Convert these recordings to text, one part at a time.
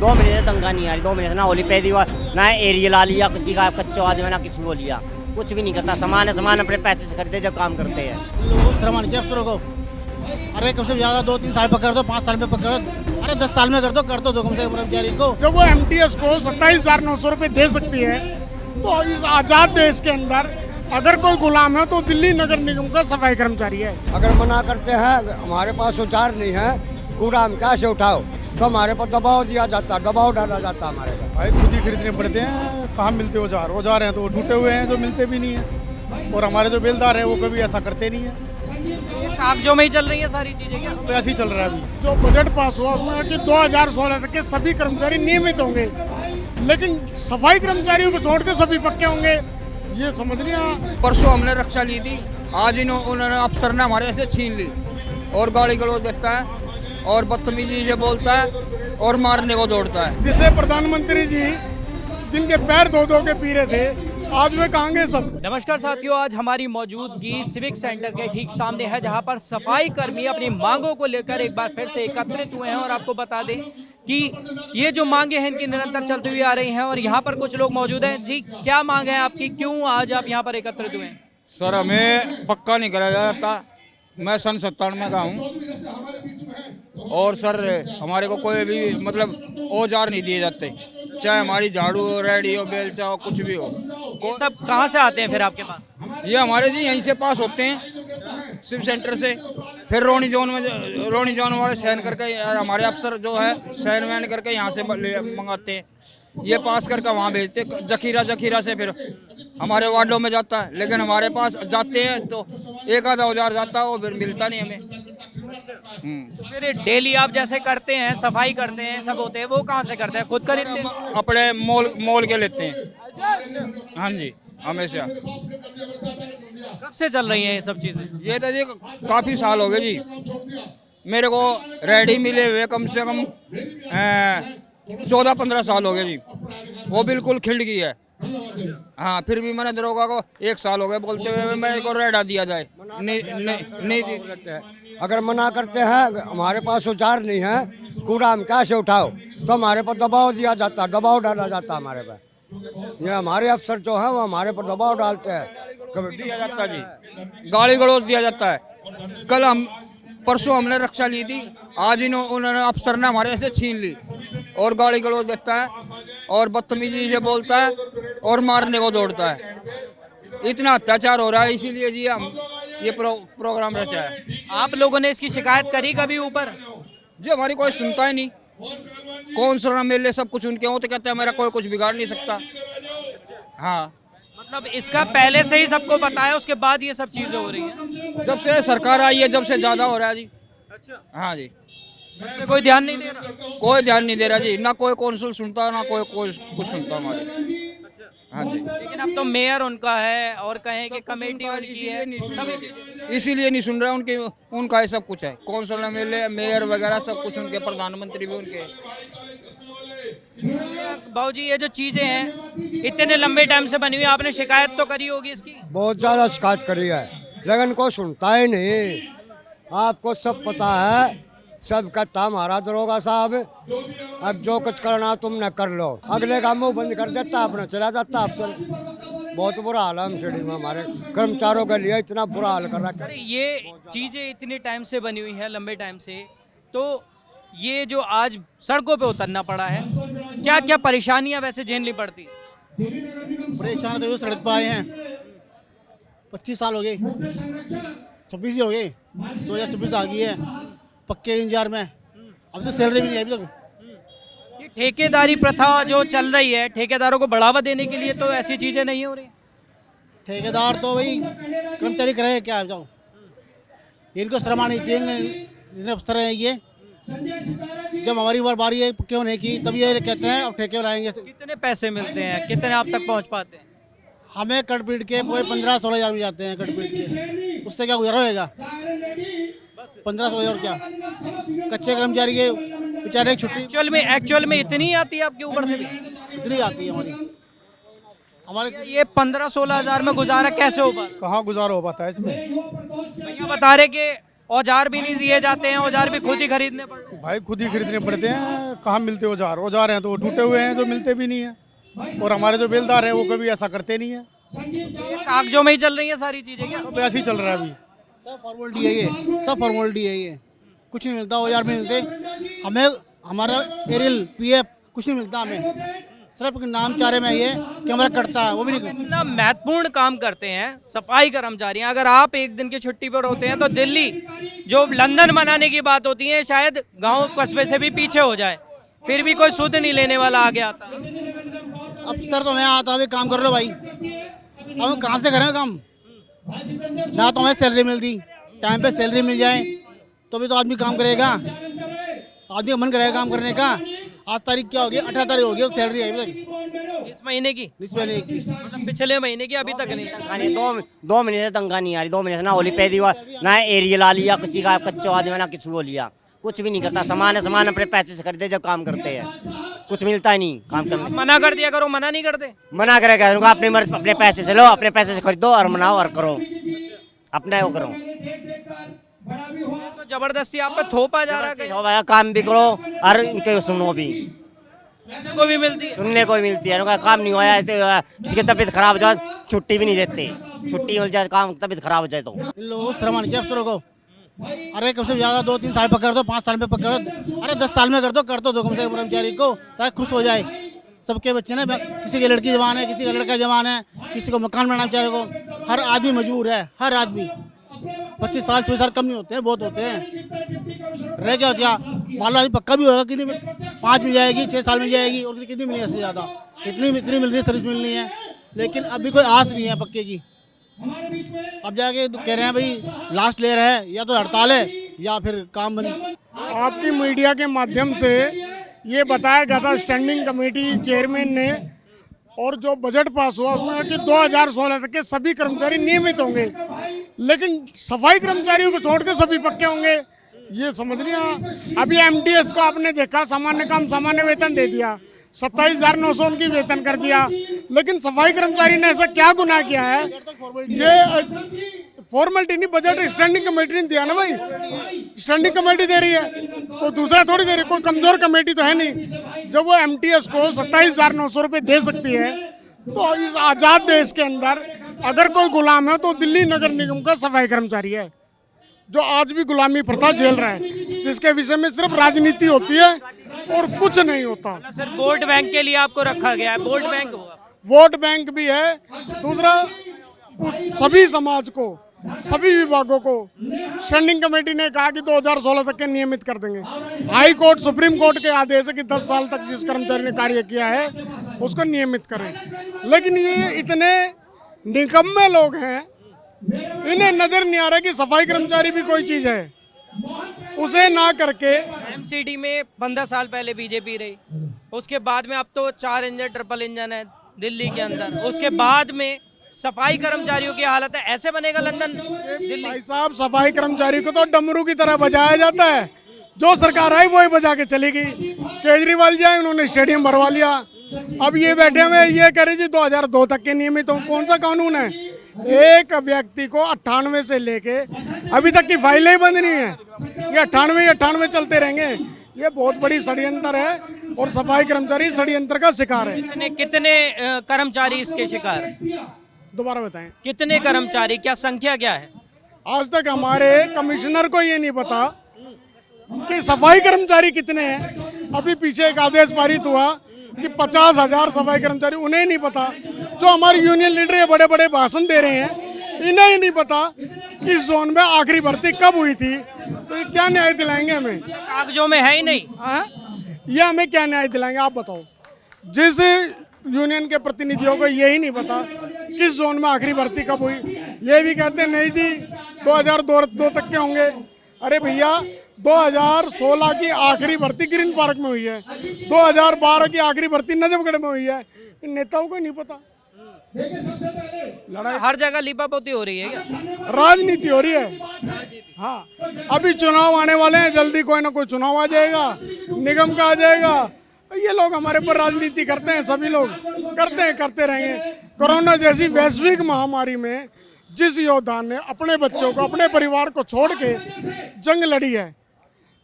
2 महीने से तनख्वाह नहीं आ रही, 2 महीने से ना होली पे दी हुआ, ना एरिया ला लिया किसी का, कच्चो आदमी ना किसी को लिया, कुछ भी नहीं करता। सामान अपने पैसे से खरीदे जब काम करते हैं। लोगों श्रम आनी चाहिए अफसरों को। अरे कम से ज़्यादा 2-3 साल पकड़ दो, 5 साल में पकड़ दो, अरे 10 साल में कर दो कम से कम कर्मचारी को। जब वो MTS को 27,900 रुपये दे सकती है, तो इस आज़ाद देश के अंदर अगर कोई गुलाम है तो दिल्ली नगर निगम का सफाई कर्मचारी है। अगर मना करते हैं, हमारे पास औजार नहीं है, कूड़ा हम कैसे उठाओ, तो हमारे पर दबाव दिया जाता है, दबाव डाला जाता है हमारे पर। भाई खुद ही खरीदने पड़ते हैं, कहाँ मिलते औजार हैं तो वो टूटे हुए हैं जो मिलते भी नहीं है, और हमारे जो बेलदार हैं वो कभी ऐसा करते नहीं है। कागजों में ही चल रही है सारी चीजें क्या? तो ऐसे ही चल रहा है अभी। जो बजट पास हुआ उसमें है कि 2016 तक के सभी कर्मचारी नियमित होंगे, लेकिन सफाई कर्मचारियों को छोड़ के सभी पक्के होंगे, ये समझ नहीं आया। परसों हमने रक्षा ली थी, आज उन्होंने अफसर ने हमारे से छीन ली, और गाली गलौज देता है और बदतमीजी से बोलता है और मारने को दौड़ता है। जिसे प्रधानमंत्री जी जिनके पैर धो धो के पी रहे थे, आज वे कहाँ गए सब। नमस्कार साथियों, आज हमारी मौजूदगी सिविक सेंटर के ठीक सामने है, जहां पर सफाई कर्मी अपनी मांगों को लेकर एक बार फिर से एकत्रित हुए हैं। और आपको बता दें कि ये जो मांगे हैं इनकी निरंतर चलती हुई आ रही हैं, और यहाँ पर कुछ लोग मौजूद हैं। जी, क्या मांग है आपकी, क्यों आज आप यहाँ पर एकत्रित हुए हैं? सर, हमें पक्का नहीं कराया जाता। मैं सन 97 का हूँ, और सर हमारे को कोई भी मतलब औजार नहीं दिए जाते, चाहे हमारी झाड़ू हो, रेडी हो, बेलचा हो, कुछ भी हो। ये सब कहाँ से आते हैं फिर आपके पास? ये हमारे जी यहीं से पास होते हैं, सिविल सेंटर से, फिर रोनी जोन वाले साइन करके, हमारे अफसर जो है साइन वैन करके यहाँ से मंगाते हैं, ये पास करके वहाँ भेजते, जखीरा से फिर हमारे वार्डों में जाता है। लेकिन हमारे पास जाते हैं तो एक आधा औजार जाता है, वो फिर मिलता नहीं हमें। फिर डेली आप जैसे करते हैं, सफाई करते हैं, सब होते हैं, वो कहाँ से करते हैं? खुद खरीदते हैं? अपने मोल के लेते हैं। हाँ जी, हमेशा। कब से चल रही हैं ये सब चीजें? ये तो जी काफ़ी साल हो गए जी, मेरे को रेडी मिले हुए कम से कम 14-15 साल हो गए जी, वो बिल्कुल खिंड गई है। हाँ, फिर भी मैंने दरोगा को 1 साल हो गए बोलते हुए मेरे को रेडा दिया जाए, नहीं। अगर मना करते हैं, हमारे पास औजार नहीं है, कूड़ा हम कैसे उठाओ, तो हमारे पर दबाव दिया जाता है, दबाव डाला जाता है हमारे पर। ये हमारे अफसर जो है वो हमारे पर दबाव डालते हैं, कभी दिया जाता है जी, गाली गलौज दिया जाता है। परसों हमने रक्षा ली थी, आज उन्होंने अफसर ने हमारे से छीन ली, और गाली गलौज देता है और बदतमीजी से बोलता है और मारने को दौड़ता है। इतना अत्याचार हो रहा है, इसीलिए जी हम ये प्रोग्राम रचा है। आप लोगों ने इसकी शिकायत करी कभी ऊपर? जी, हमारी कोई सुनता ही नहीं। कौन सा मेले सब कुछ उनके हो तो कहते हैं मेरा कोई कुछ बिगाड़ नहीं सकता। हाँ, मतलब इसका पहले से ही सबको पता है, उसके बाद ये सब चीजें हो रही हैं? जब से सरकार आई है जब से ज्यादा हो रहा है जी। अच्छा, हाँ जी, इससे कोई ध्यान नहीं दे रहा? कोई ध्यान नहीं दे रहा जी, ना कोई कौंसिल सुनता, ना कोई कुछ सुनता हमारे। हाँ जी, लेकिन अब तो मेयर उनका है, और कहें कि कमेटी उनकी है, इसीलिए नहीं सुन रहा। उनका ही सब कुछ है, कौंसिल एमएलए मेयर वगैरह सब कुछ उनके, प्रधानमंत्री भी उनके। बाबूजी, ये जो चीजें हैं इतने लंबे टाइम से बनी हुई, आपने शिकायत तो करी होगी इसकी? बहुत ज़्यादा शिकायत करी है, लेकिन कोई सुनता ही नहीं। आपको सब पता है, सब कहता हमारा दरोगा साहब, अब जो कुछ करना तुमने कर लो, अगले का मुंह बंद कर देता, अपना चला जाता अफसर। बहुत बुरा हाल है एमसीडी में, हमारे कर्मचारियों के लिए इतना बुरा हाल कर रखा है। अरे ये चीजें इतने टाइम से बनी हुई है, लंबे टाइम से, तो ये जो आज सड़कों पे उतरना पड़ा है, क्या क्या परेशानियां वैसे झेलनी पड़ती? परेशान तो सड़क पर आए हैं, 25 साल हो गए, 26 ही हो गए, 2024 आ गई है, पक्के इंतजार में। अब तो सैलरी भी नहीं है अभी तक। ये ठेकेदारी प्रथा जो चल रही है, ठेकेदारों को बढ़ावा देने के लिए तो ऐसी चीजें नहीं हो रही। ठेकेदार तो वही कर्मचारी करे क्या, जाओ इनको श्रम आनी चाहिए, जितने अफसर हैं ये, जब हमारी बारी है पक्के होने की, तब ये कहते हैं अब ठेके लाएंगे। कितने पैसे मिलते हैं, कितने आप तक पहुंच पाते हैं? हमें कटपीट के पूरे 15-16 हज़ार मिल जाते हैं कटपीट के, उससे क्या गुजारा होएगा? 15-16 हज़ार क्या, कच्चे कर्मचारी के बेचारे की छुट्टी एक्चुअल में इतनी आती है आपके ऊपर से भी? इतनी आती है हमारे ये 15-16 हज़ार में गुजारा कैसे हो पाता? कहाँ गुजारा हो पाता है इसमें? भैया बता रहे कि औजार भी नहीं दिए जाते हैं, औजार भी खुद ही खरीदने पड़ते हैं। भाई खुद ही खरीदने पड़ते हैं, कहाँ मिलते औजार हैं तो वो टूटे हुए हैं जो मिलते भी नहीं है। और हमारे जो बेलदार हैं वो कभी ऐसा करते नहीं है। ये कागजों में ही चल रही है सारी चीजें क्या? सब ऐसे ही चल रहा है अभी। सब फॉर्मेलिटी है ये, सब फॉर्मेलिटी है ये। कुछ नहीं मिलता, औजार भी मिलते हमें, हमारा एरियल पीएफ कुछ नहीं मिलता हमें। सिर्फ नाम चारे में ये कि हमारा कटता है, वो भी नहीं। इतना महत्वपूर्ण काम करते हैं सफाई कर्मचारी। अगर आप एक दिन की छुट्टी पर होते हैं तो दिल्ली जो लंदन बनाने की बात होती है शायद गांव कस्बे से भी पीछे हो जाए, फिर भी कोई सुध नहीं लेने वाला आगे आता। अफसर तो मैं आता हूँ, काम कर लो भाई, अब हम कहाँ से करें काम? ना तो हमें सैलरी मिलती, टाइम पे सैलरी मिल जाए तो भी तो आदमी काम करेगा, आदमी का मन करेगा काम करने का। आज तारीख क्या होगी? 18 तारीख होगी और सैलरी आई तक इस महीने की, इस महीने की। मतलब पिछले महीने की अभी तक नहीं। तनख्वाह नहीं, दो महीने से तनख्वाह नहीं आ रही। 2 महीने से ना होली पे दिया, ना एरियल लिया किसी का, कच्चा आदमी ना किसी को लिया, कुछ भी नहीं करता। सामान अपने पैसे से खरीदे जब काम करते हैं, कुछ मिलता ही नहीं काम करने। मना कर दिया करो, मना नहीं करते। मना करेगा अपने मर्ज, अपने पैसे से लो, अपने पैसे से खरीदो और मनाओ और करो, अपना वो करो। तो जबरदस्ती आप पर थोपा जा रहा है कहीं। हो भाई काम भी करो और इनके सुनो भी, सुनने को भी मिलती है। सुनने को भी मिलती है। उनका काम नहीं हुआ है तो किसी की तबीयत खराब हो जाए छुट्टी भी नहीं देते, छुट्टी मिल जाए काम तबीयत खराब हो जाए तो। इन लोगों को शर्म आनी चाहिए अफसरों को। अरे कम से ज़्यादा 2-3 साल पकड़ दो, 5 साल में पकड़ दो, अरे 10 साल में कर दो कम से कम कर्मचारी को, ताकि खुश हो जाए। सबके बच्चे ना, किसी की लड़की जवान है, किसी का लड़का जवान है, किसी को मकान बनाना बेचारे को, हर आदमी मजबूर है, हर आदमी। 25 साल 24 साल कम नहीं होते हैं, बहुत होते हैं। रह क्या क्या मान लो पक्का भी होगा कि नहीं, 5 मिल जाएगी, 6 साल मिल जाएगी, और कितनी मिली है इससे ज़्यादा, इतनी मिल रही है, सर्विस मिलनी है, लेकिन अभी कोई आस नहीं है पक्के की। अब जाके कह रहे हैं भाई लास्ट लेयर है, या तो हड़ताल है या फिर काम बंद। आपकी मीडिया के माध्यम से ये बताया गया था स्टैंडिंग कमेटी चेयरमैन ने, और जो बजट पास हुआ उसमें कि 2016 तक के सभी कर्मचारी नियमित होंगे, लेकिन सफाई कर्मचारियों को छोड़ के सभी पक्के होंगे। ये समझ नहीं आया। अभी एमटीएस को आपने देखा, सामान्य काम सामान्य वेतन दे दिया, 27,900 उनकी वेतन कर दिया, लेकिन सफाई कर्मचारी ने ऐसा क्या गुनाह किया है? ये फॉर्मेलिटी नहीं, बजट स्टैंडिंग कमेटी ने दिया ना भाई, स्टैंडिंग कमेटी दे रही है तो दूसरा थोड़ी दे रही, कोई कमजोर कमेटी तो है नहीं। जब वो एमटीएस को 27,900 रुपये दे सकती है तो इस आज़ाद देश के अंदर अगर कोई गुलाम है तो दिल्ली नगर निगम का सफाई कर्मचारी है, जो आज भी गुलामी प्रथा झेल रहा है, जिसके विषय में सिर्फ राजनीति होती है और कुछ नहीं होता। सर वोट बैंक के लिए आपको रखा गया है, वोट बैंक हुआ, वोट बैंक भी है। दूसरा सभी समाज को, सभी विभागों को स्टैंडिंग कमेटी ने कहा कि 2016 तक के नियमित कर देंगे। हाई कोर्ट, सुप्रीम कोर्ट के आदेश है कि 10 साल तक जिस कर्मचारी ने कार्य किया है उसको नियमित करें, लेकिन ये इतने निकम्मे लोग हैं, इन्हें नजर नहीं आ रहा कि सफाई कर्मचारी भी कोई चीज है, उसे ना करके। एमसीडी में 15 साल पहले बीजेपी रही, उसके बाद में अब तो 4 इंजन ट्रिपल इंजन है दिल्ली के अंदर, उसके बाद में सफाई कर्मचारियों की हालत है। ऐसे बनेगा लंदन दिल्ली? भाई साहब, सफाई कर्मचारी को तो डमरू की तरह बजाया जाता है, जो सरकार आई वही बजा के चली गई। केजरीवाल जी आए, उन्होंने स्टेडियम भरवा लिया, अब ये बैठे हुए ये कह रहे जी 2002 तक के नियमित हो। कौन सा कानून है? एक व्यक्ति को 98 से लेके अभी तक की फाइलें ही बंद नहीं है, ये 98 चलते रहेंगे। ये बहुत बड़ी षड्यंत्र है और सफाई कर्मचारी षड्यंत्र का शिकार है। कितने कर्मचारी इसके शिकार है? दोबारा बताएं। कितने कर्मचारी, क्या संख्या क्या है? आज तक हमारे कमिश्नर को ये नहीं पता कि सफाई कर्मचारी कितने हैं। अभी पीछे एक आदेश पारित हुआ कि 50,000 सफाई कर्मचारी, उन्हें नहीं पता। जो हमारे यूनियन लीडर है, बड़े बड़े भाषण दे रहे हैं, इन्हें ही नहीं पता कि इस जोन में आखिरी भर्ती कब हुई थी। तो ये क्या न्याय दिलाएंगे हमें? कागजों में है ही नहीं। ये हमें क्या न्याय दिलाएंगे आप बताओ? जिस यूनियन के प्रतिनिधियों को यही नहीं पता किस जोन में आखिरी भर्ती कब हुई, ये भी कहते हैं नहीं जी 2002 तक के होंगे। अरे भैया, 2016 की आखिरी भर्ती ग्रीन पार्क में हुई है, 2012 की आखिरी भर्ती नजफगढ़ में हुई है। इन नेताओं को नहीं पता। लड़ाई हर जगह लिपापोती हो रही है क्या? राजनीति हो रही है। हाँ, अभी चुनाव आने वाले हैं, जल्दी कोई ना कोई चुनाव आ जाएगा, निगम का आ जाएगा। ये लोग हमारे पर राजनीति करते हैं, सभी लोग करते हैं, करते रहेंगे। कोरोना जैसी वैश्विक महामारी में जिस योद्धा ने अपने बच्चों को, अपने परिवार को छोड़ के जंग लड़ी है,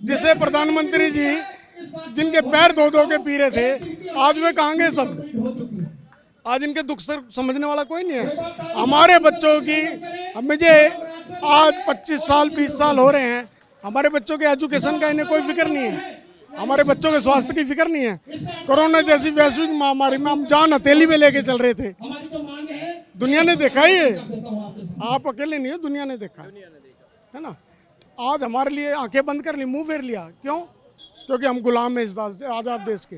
जिसे प्रधानमंत्री जी जिनके पैर धो धो के पी रहे थे, आज वे कहाँ गए सब? आज इनके दुख से समझने वाला कोई नहीं है। हमारे बच्चों की, मुझे आज 25 साल 20 साल हो रहे हैं, हमारे बच्चों के एजुकेशन का इन्हें कोई फिक्र नहीं है, हमारे बच्चों के स्वास्थ्य की फिक्र नहीं है। कोरोना जैसी वैश्विक महामारी में हम जान हथेली में लेके चल रहे थे, दुनिया ने देखा ही है, आप अकेले नहीं हो, दुनिया ने देखा है ना। आज हमारे लिए आंखें बंद कर ली, मुंह फेर लिया, क्यों? क्योंकि हम गुलाम हैं इस आज़ाद देश के।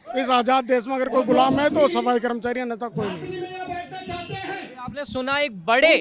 इस आज़ाद देश में अगर कोई गुलाम है तो सफाई कर्मचारी, अन्यथा कोई नहीं। आपने सुना, एक बड़े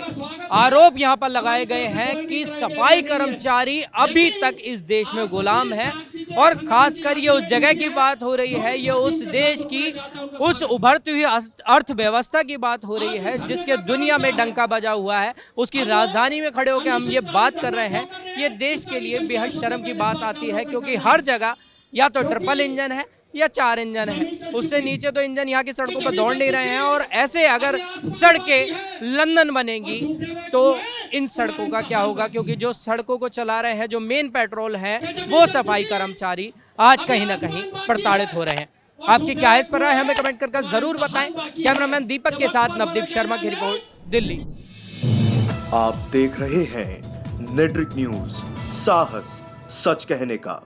आरोप यहाँ पर लगाए गए हैं कि सफाई कर्मचारी अभी तक इस देश में गुलाम है, और खासकर ये उस जगह की बात हो रही है, ये उस देश की उस उभरती हुई अर्थव्यवस्था की बात हो रही है जिसके दुनिया में डंका बजा हुआ है। उसकी राजधानी में खड़े होकर हम ये बात कर रहे हैं, ये देश के लिए बेहद शर्म की बात आती है, क्योंकि हर जगह या तो ट्रिपल इंजन है या 4 इंजन है, उससे नीचे तो इंजन यहाँ की सड़कों पर दौड़ नहीं रहे हैं। और ऐसे अगर सड़कें लंदन बनेंगी तो इन सड़कों का क्या होगा? क्योंकि जो सड़कों को चला रहे हैं, जो मेन पेट्रोल है, वो सफाई कर्मचारी आज कहीं ना कहीं प्रताड़ित हो रहे हैं। आपकी क्या है इस पर राय, हमें कमेंट करके जरूर बताएं। कैमरामैन दीपक के साथ नवदीप शर्मा की रिपोर्ट, दिल्ली। आप देख रहे हैं नेट्रिक न्यूज, साहस सच कहने का।